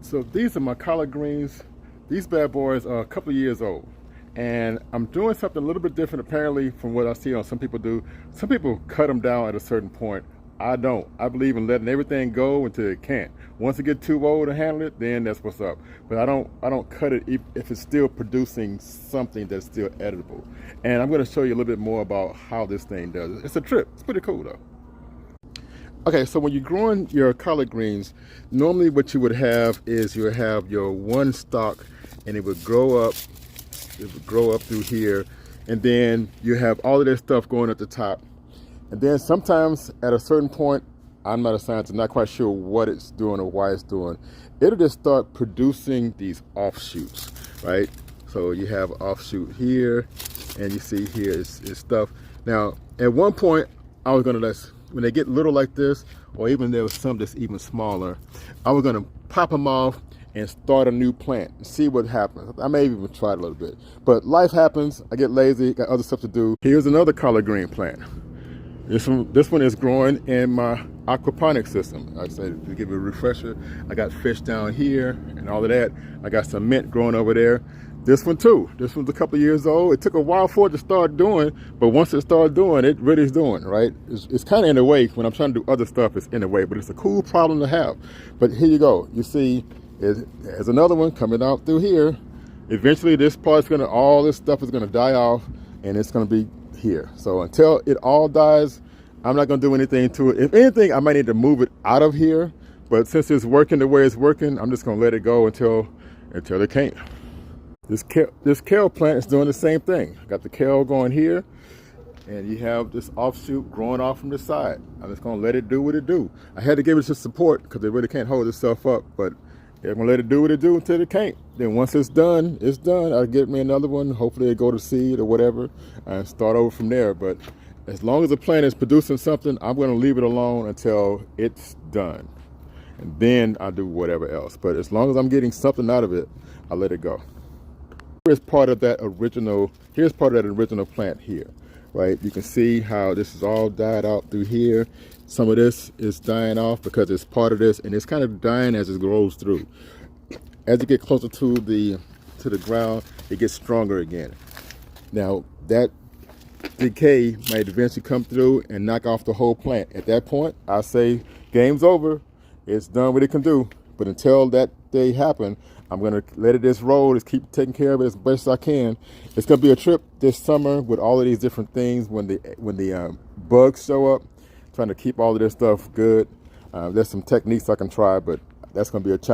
So these are my collard greens. These bad boys are a couple of years old. And I'm doing something a little bit different apparently from what I see on some people do. Some people cut them down at a certain point. I don't. I believe in letting everything go until it can't. Once it gets too old to handle it, then that's what's up. But I don't cut it if it's still producing something that's still editable. And I'm going to show you a little bit more about how this thing does it. It's a trip. It's pretty cool though. Okay, so when you're growing your collard greens, normally what you would have is you would have your one stalk and it would grow up. It would grow up through here, and then you have all of this stuff going at the top. And then sometimes at a certain point, I'm not a scientist, not quite sure what it's doing or why it's doing, it'll just start producing these offshoots, right? So you have an offshoot here, and you see here is stuff. Now, at one point, I was gonna when they get little like this, or even there was some that's even smaller, I was gonna pop them off and start a new plant and see what happens. I may even try it a little bit, but life happens. I get lazy, got other stuff to do. Here's another collard green plant. This one is growing in my aquaponics system. Like I said, to give you a refresher, I got fish down here and all of that. I got some mint growing over there. This one too. This one's a couple of years old. It took a while for it to start doing, but once it started doing, it really is doing, right? It's kind of in the way. When I'm trying to do other stuff, it's in the way, but it's a cool problem to have. But here you go. You see, there's another one coming out through here. Eventually this part's all this stuff is gonna die off and it's gonna be here. So until it all dies, I'm not gonna do anything to it. If anything, I might need to move it out of here, but since it's working the way it's working, I'm just gonna let it go until it can't. This kale plant is doing the same thing. I got the kale going here, and you have this offshoot growing off from the side. I'm just gonna let it do what it do. I had to give it some support because it really can't hold itself up, but I'm gonna let it do what it do until it can't. Then once it's done, it's done. I'll get me another one. Hopefully it go to seed or whatever and start over from there. But as long as the plant is producing something, I'm gonna leave it alone until it's done. And then I'll do whatever else. But as long as I'm getting something out of it, I'll let it go. Here's part of that original plant here, right? You can see how this is all died out through here. Some of this is dying off because it's part of this, and it's kind of dying as it grows through. As you get closer to the ground, it gets stronger again. Now that decay might eventually come through and knock off the whole plant. At that point, I say game's over. It's done what it can do. But until that day happen, I'm gonna let it just roll, just keep taking care of it as best as I can. It's gonna be a trip this summer with all of these different things when the bugs show up, trying to keep all of this stuff good. There's some techniques I can try, but that's gonna be a challenge.